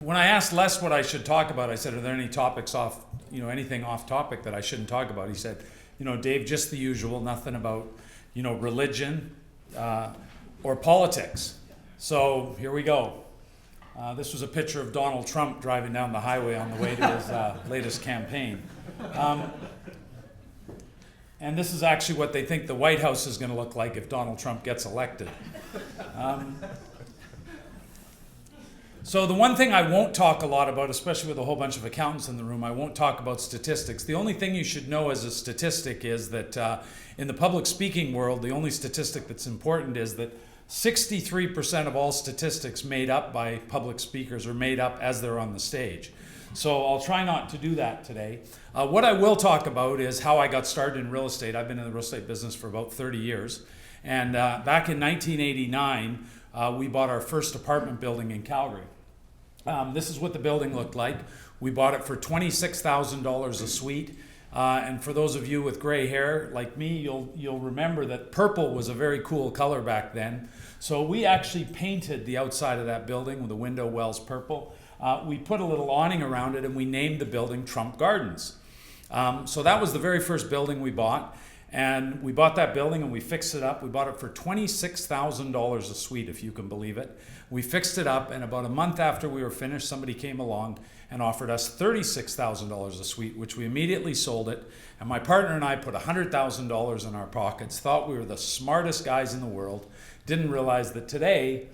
when I asked Les what I should talk about, I said, are there any topics off, anything off topic that I shouldn't talk about? He said, Dave, just the usual, nothing about, religion or politics. So here we go. This was a picture of Donald Trump driving down the highway on the way to his latest campaign. And this is actually what they think the White House is going to look like if Donald Trump gets elected. So the one thing I won't talk a lot about, especially with a whole bunch of accountants in the room, I won't talk about statistics. The only thing you should know as a statistic is that in the public speaking world, the only statistic that's important is that 63% of all statistics made up by public speakers are made up as they're on the stage. So I'll try not to do that today. What I will talk about is how I got started in real estate. I've been in the real estate business for about 30 years. And back in 1989, we bought our first apartment building in Calgary. This is what the building looked like. We bought it for $26,000 a suite. And for those of you with gray hair like me, you'll remember that purple was a very cool color back then. So we actually painted the outside of that building with the window wells purple. We put a little awning around it and we named the building Trump Gardens. So that was the very first building we bought. And we bought that building and we fixed it up. We bought it for $26,000 a suite, if you can believe it. We fixed it up, and about a month after we were finished, somebody came along and offered us $36,000 a suite, which we immediately sold it. And my partner and I put $100,000 in our pockets, thought we were the smartest guys in the world, didn't realize that today,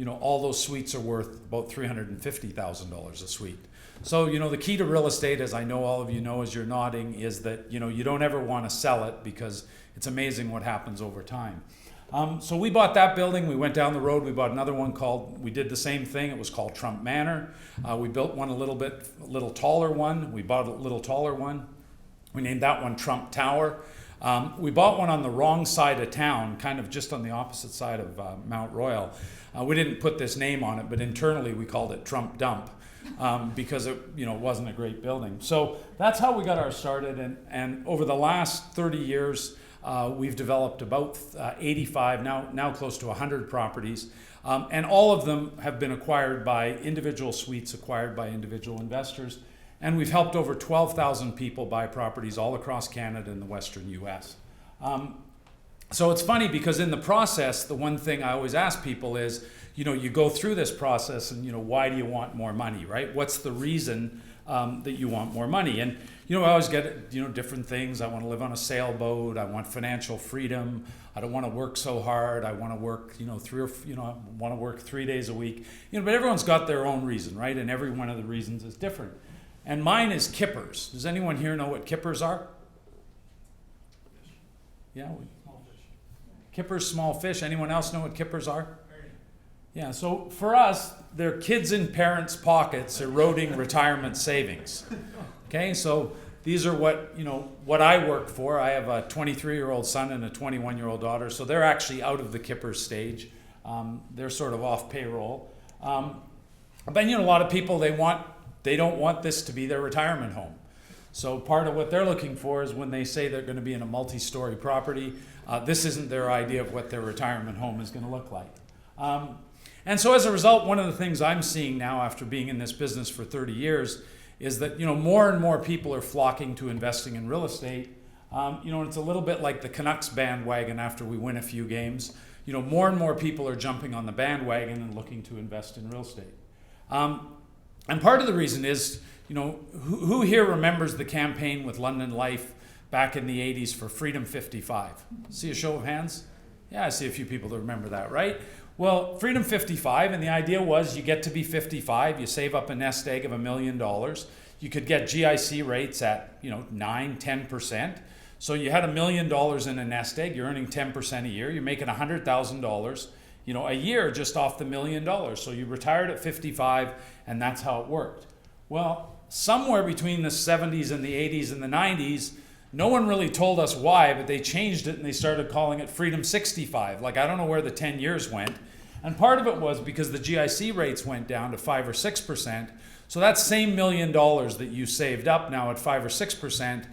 all those suites are worth about $350,000 a suite. So, the key to real estate, as I know all of you know as you're nodding, is that, you don't ever want to sell it because it's amazing what happens over time. So we bought that building. We went down the road. We bought another one we did the same thing. It was called Trump Manor. We built one a little taller one. We bought a little taller one. We named that one Trump Tower. We bought one on the wrong side of town, kind of just on the opposite side of Mount Royal. We didn't put this name on it, but internally we called it Trump Dump. Because it wasn't a great building. So that's how we got our started, and over the last 30 years we've developed about 85, now close to 100 properties, and all of them have been acquired by individual suites, acquired by individual investors, and we've helped over 12,000 people buy properties all across Canada and the Western US. So it's funny because in the process, the one thing I always ask people is, you go through this process and, why do you want more money, right? What's the reason that you want more money? And, I always get, different things. I want to live on a sailboat. I want financial freedom. I don't want to work so hard. I want to work, I want to work 3 days a week. But everyone's got their own reason, right? And every one of the reasons is different. And mine is kippers. Does anyone here know what kippers are? Yeah. Kippers, small fish. Anyone else know what kippers are? Yeah, so for us, they're kids in parents' pockets eroding retirement savings. Okay, so these are what I work for. I have a 23-year-old son and a 21-year-old daughter, so they're actually out of the kippers stage. They're sort of off payroll. But a lot of people, they don't want this to be their retirement home. So part of what they're looking for is when they say they're going to be in a multi-story property, this isn't their idea of what their retirement home is going to look like. And so as a result, one of the things I'm seeing now after being in this business for 30 years is that, more and more people are flocking to investing in real estate. And it's a little bit like the Canucks bandwagon after we win a few games. More and more people are jumping on the bandwagon and looking to invest in real estate. And part of the reason is, who here remembers the campaign with London Life back in the 80s for Freedom 55? See a show of hands? Yeah, I see a few people that remember that, right? Well, Freedom 55, and the idea was you get to be 55, you save up a nest egg of $1 million. You could get GIC rates at 9, 10%. So you had $1 million in a nest egg, you're earning 10% a year, you're making $100,000 a year just off the $1 million. So you retired at 55, and that's how it worked. Well, somewhere between the 70s and the 80s and the 90s, no one really told us why, but they changed it and they started calling it Freedom 65. I don't know where the 10 years went. And part of it was because the GIC rates went down to 5 or 6%. So that same $1 million that you saved up now at 5 or 6%,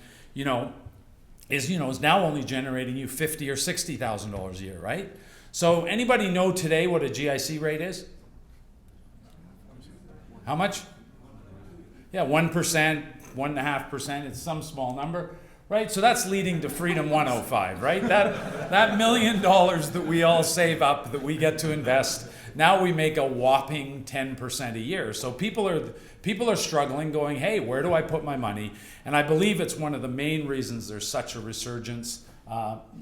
is now only generating you $50,000 or $60,000 a year, right? So anybody know today what a GIC rate is? How much? Yeah, 1%, 1.5%, it's some small number, right? So that's leading to Freedom 105, right? That $1 million that we all save up, that we get to invest, now we make a whopping 10% a year. So people are struggling, going, hey, where do I put my money? And I believe it's one of the main reasons there's such a resurgence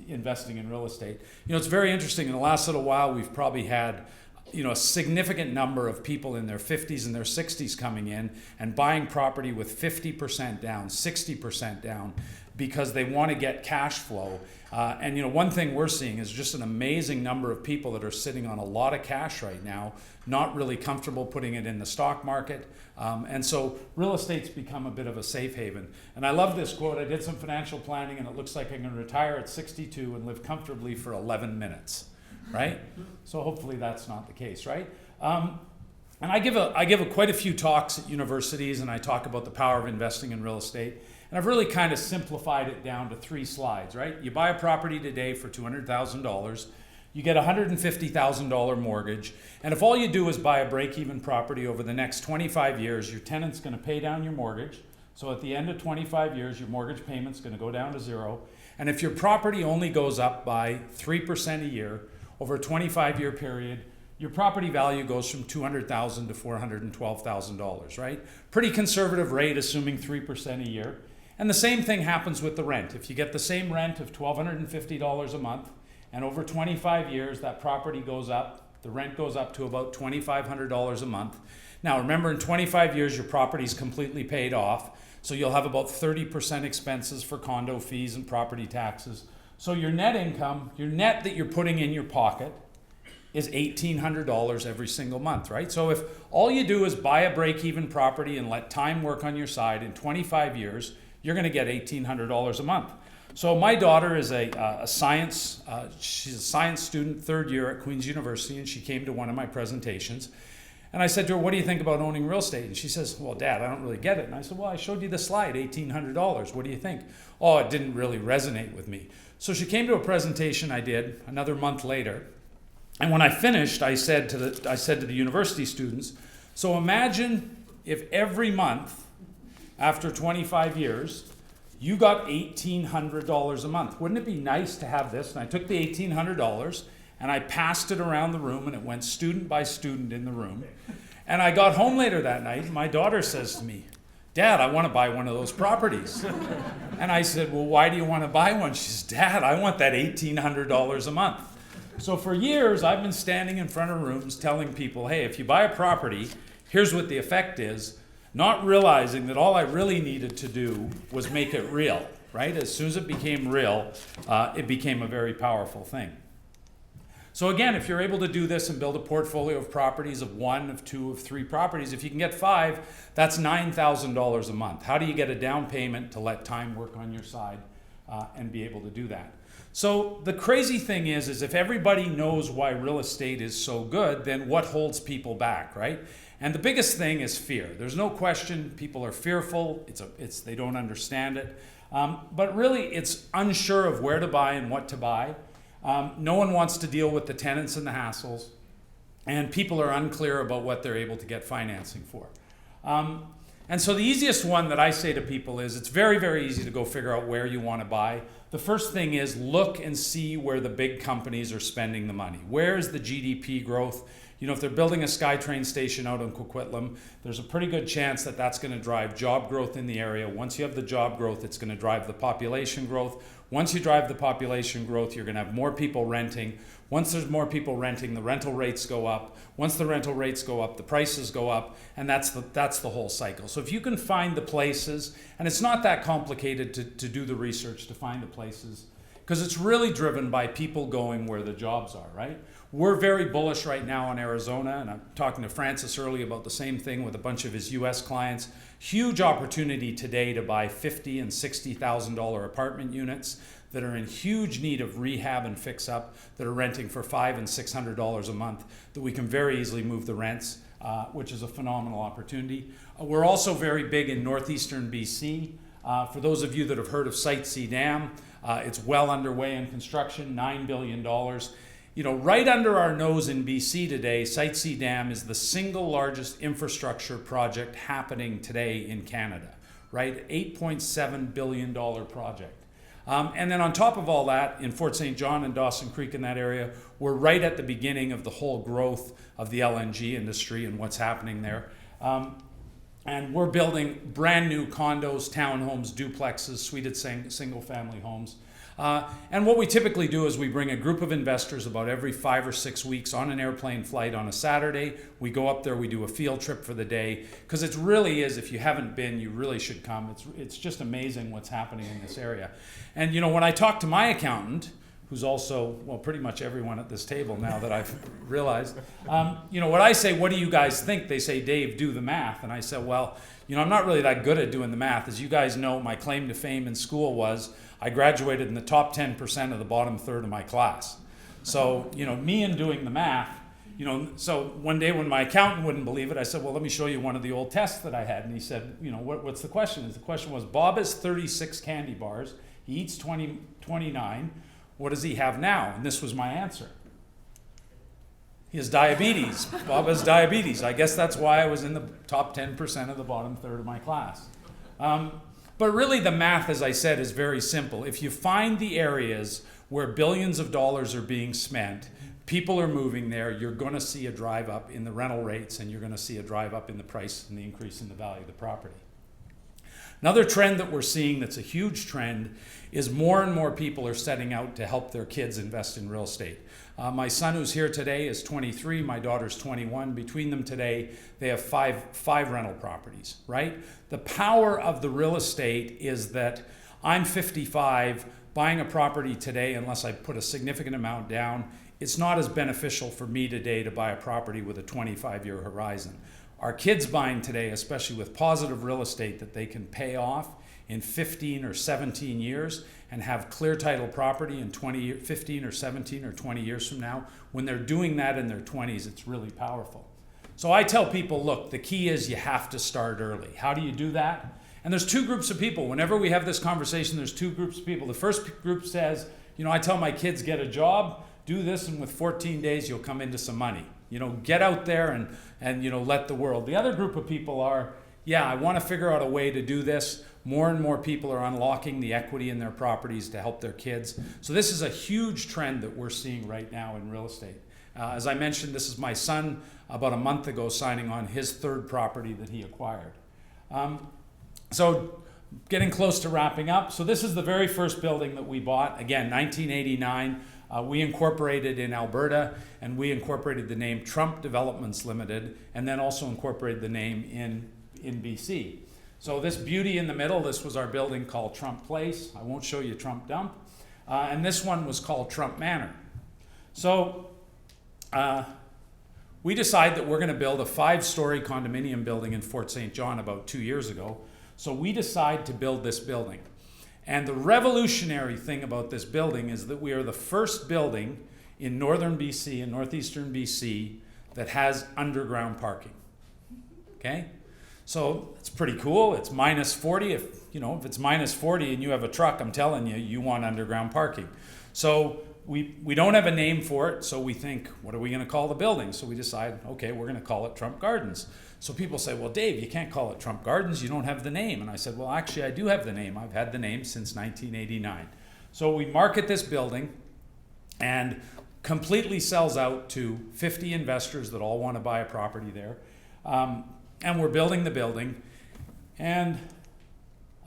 investing in real estate. You know, it's very interesting. In the last little while, we've probably had a significant number of people in their 50s and their 60s coming in and buying property with 50% down, 60% down, because they want to get cash flow. And one thing we're seeing is just an amazing number of people that are sitting on a lot of cash right now, not really comfortable putting it in the stock market. And so real estate's become a bit of a safe haven. And I love this quote. I did some financial planning and it looks like I'm going to retire at 62 and live comfortably for 11 minutes, right? So hopefully that's not the case, right? And I give quite a few talks at universities, and I talk about the power of investing in real estate. And I've really kind of simplified it down to 3 slides, right? You buy a property today for $200,000. You get a $150,000 mortgage. And if all you do is buy a break-even property over the next 25 years, your tenant's going to pay down your mortgage. So at the end of 25 years, your mortgage payment's going to go down to 0. And if your property only goes up by 3% a year over a 25-year period, your property value goes from $200,000 to $412,000, right? Pretty conservative rate, assuming 3% a year. And the same thing happens with the rent. If you get the same rent of $1,250 a month, and over 25 years, that property goes up, the rent goes up to about $2,500 a month. Now, remember, in 25 years, your property's completely paid off, so you'll have about 30% expenses for condo fees and property taxes. So your net income, your net that you're putting in your pocket, is $1,800 every single month, right? So if all you do is buy a break-even property and let time work on your side, in 25 years, you're going to get $1,800 a month. So my daughter is a science, she's a science student, 3rd year at Queen's University, and she came to one of my presentations. And I said to her, what do you think about owning real estate? And she says, well, Dad, I don't really get it. And I said, well, I showed you the slide, $1,800. What do you think? Oh, it didn't really resonate with me. So she came to a presentation I did another month later. And when I finished, I said to the university students, so imagine if every month after 25 years, you got $1,800 a month. Wouldn't it be nice to have this? And I took the $1,800 and I passed it around the room, and it went student by student in the room. And I got home later that night, and my daughter says to me, Dad, I want to buy one of those properties. And I said, well, why do you want to buy one? She says, Dad, I want that $1,800 a month. So for years, I've been standing in front of rooms telling people, hey, if you buy a property, here's what the effect is, not realizing that all I really needed to do was make it real, right? As soon as it became real, it became a very powerful thing. So again, if you're able to do this and build a portfolio of properties of 1, of 2, of 3 properties, if you can get 5, that's $9,000 a month. How do you get a down payment to let time work on your side and be able to do that? So the crazy thing is if everybody knows why real estate is so good, then what holds people back, right? And the biggest thing is fear. There's no question people are fearful. They don't understand it. But really, it's unsure of where to buy and what to buy. No one wants to deal with the tenants and the hassles. And people are unclear about what they're able to get financing for. And so the easiest one that I say to people is it's very, very easy to go figure out where you want to buy. The first thing is look and see where the big companies are spending the money. Where is the GDP growth? You know, if they're building a SkyTrain station out in Coquitlam, there's a pretty good chance that that's going to drive job growth in the area. Once you have the job growth, it's going to drive the population growth. Once you drive the population growth, you're going to have more people renting. Once there's more people renting, the rental rates go up. Once the rental rates go up, the prices go up, and that's the whole cycle. So if you can find the places, and it's not that complicated to do the research to find the places, because it's really driven by people going where the jobs are, right? We're very bullish right now on Arizona, and I'm talking to Francis early about the same thing with a bunch of his US clients. Huge opportunity today to buy $50,000 and $60,000 apartment units that are in huge need of rehab and fix up, that are renting for $500 and $600 a month, that we can very easily move the rents, which is a phenomenal opportunity. We're also very big in northeastern BC. For those of you that have heard of Site C Dam, it's well underway in construction, $9 billion. right under our nose in BC today, Site C Dam is the single largest infrastructure project happening today in Canada, right? $8.7 billion project. And then on top of all that, in Fort St. John and Dawson Creek in that area, we're right at the beginning of the whole growth of the LNG industry and what's happening there. And we're building brand new condos, townhomes, duplexes, suited single family homes. And what we typically do is we bring a group of investors about every 5 or 6 weeks on an airplane flight on a Saturday. We go up there, we do a field trip for the day, because it really is, if you haven't been, you really should come. It's just amazing what's happening in this area. And when I talk to my accountant, who's also, well, pretty much everyone at this table now that I've realized, what I say, what do you guys think? They say, Dave, do the math. And I said, well, I'm not really that good at doing the math. As you guys know, my claim to fame in school was I graduated in the top 10% of the bottom third of my class. So, me and doing the math, so one day when my accountant wouldn't believe it, I said, well, let me show you one of the old tests that I had. And he said, what's the question? The question was, Bob has 36 candy bars. He eats 29. What does he have now? And this was my answer. He has diabetes. Bob has diabetes. I guess that's why I was in the top 10% of the bottom third of my class. But really the math, as I said, is very simple. If you find the areas where billions of dollars are being spent, people are moving there, you're going to see a drive up in the rental rates, and you're going to see a drive up in the price and the increase in the value of the property. Another trend that we're seeing that's a huge trend is more and more people are setting out to help their kids invest in real estate. My son, who's here today, is 23. My daughter's 21. Between them today, they have five rental properties, right? The power of the real estate is that I'm 55, buying a property today, unless I put a significant amount down, it's not as beneficial for me today to buy a property with a 25-year horizon. Our kids buying today, especially with positive real estate that they can pay off in 15 or 17 years and have clear title property in 15 or 17 or 20 years from now, when they're doing that in their 20s, it's really powerful. So I tell people, look, the key is you have to start early. How do you do that? And there's two groups of people. Whenever we have this conversation, there's two groups of people. The first group says, I tell my kids, get a job, do this, and with 14 days, you'll come into some money. Get out there and let the world. The other group of people are, I want to figure out a way to do this. More and more people are unlocking the equity in their properties to help their kids. So this is a huge trend that we're seeing right now in real estate. As I mentioned, this is my son about a month ago signing on his third property that he acquired. So getting close to wrapping up. So this is the very first building that we bought. Again, 1989. We incorporated in Alberta, and we incorporated the name Trump Developments Limited, and then also incorporated the name in BC. So this beauty in the middle, this was our building called Trump Place. I won't show you Trump Dump. And this one was called Trump Manor. So we decided that we're going to build a 5-story condominium building in Fort St. John about 2 years ago. So we decided to build this building. And the revolutionary thing about this building is that we are the first building in northern BC and northeastern BC that has underground parking. Okay? So it's pretty cool. It's minus 40. If it's minus 40 and you have a truck, I'm telling you, you want underground parking. So we don't have a name for it, so we think, what are we going to call the building? So we decide, okay, we're going to call it Trump Gardens. So people say, well, Dave, you can't call it Trump Gardens. You don't have the name. And I said, well, actually, I do have the name. I've had the name since 1989. So we market this building and completely sells out to 50 investors that all want to buy a property there. And we're building the building. And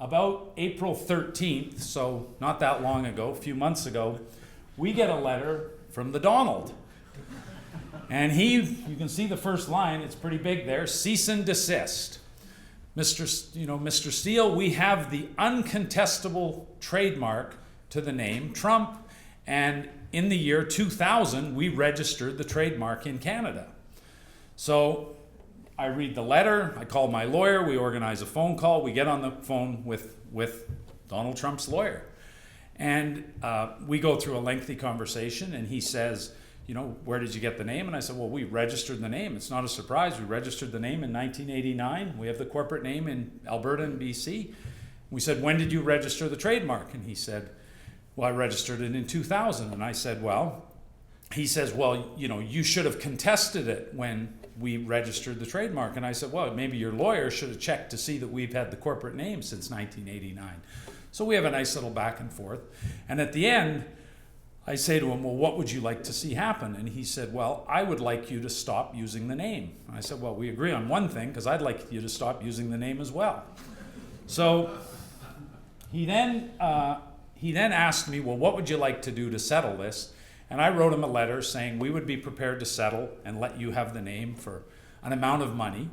about April 13th, so not that long ago, a few months ago, we get a letter from the Donald. And you can see the first line, it's pretty big there, cease and desist. Mr. Steele, we have the uncontestable trademark to the name Trump, and in the year 2000, we registered the trademark in Canada. So I read the letter, I call my lawyer, we organize a phone call, we get on the phone with Donald Trump's lawyer. And we go through a lengthy conversation, and he says, where did you get the name? And I said, well, we registered the name. It's not a surprise. We registered the name in 1989. We have the corporate name in Alberta and BC. We said, when did you register the trademark? And he said, well, I registered it in 2000. And I said, well, he says, well, you should have contested it when we registered the trademark. And I said, well, maybe your lawyer should have checked to see that we've had the corporate name since 1989. So we have a nice little back and forth. And at the end, I say to him, well, what would you like to see happen? And he said, well, I would like you to stop using the name. And I said, well, we agree on one thing, because I'd like you to stop using the name as well. So he then asked me, well, what would you like to do to settle this? And I wrote him a letter saying we would be prepared to settle and let you have the name for an amount of money.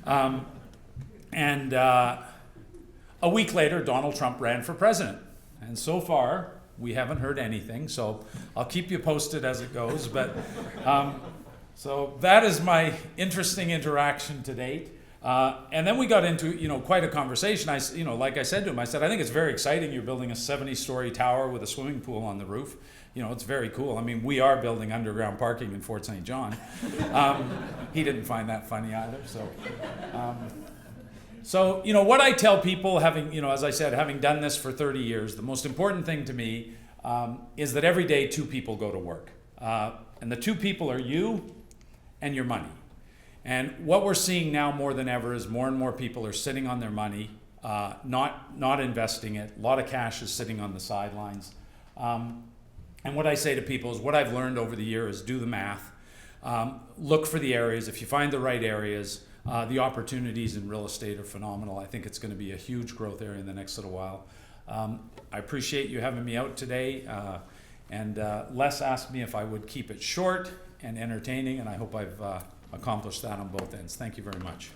And a week later, Donald Trump ran for president. And so far, we haven't heard anything. So I'll keep you posted as it goes. But so that is my interesting interaction to date. And then we got into, quite a conversation. Like I said to him, I said, I think it's very exciting. You're building a 70-story tower with a swimming pool on the roof. It's very cool. I mean, we are building underground parking in Fort St. John. He didn't find that funny either. So, what I tell people, as I said, having done this for 30 years, the most important thing to me is that every day 2 people go to work. And the 2 people are you and your money. And what we're seeing now more than ever is more and more people are sitting on their money, not investing it. A lot of cash is sitting on the sidelines. And what I say to people is what I've learned over the years is do the math. Look for the areas. If you find the right areas, the opportunities in real estate are phenomenal. I think it's going to be a huge growth area in the next little while. I appreciate you having me out today. And Les asked me if I would keep it short and entertaining, and I hope I've accomplished that on both ends. Thank you very much.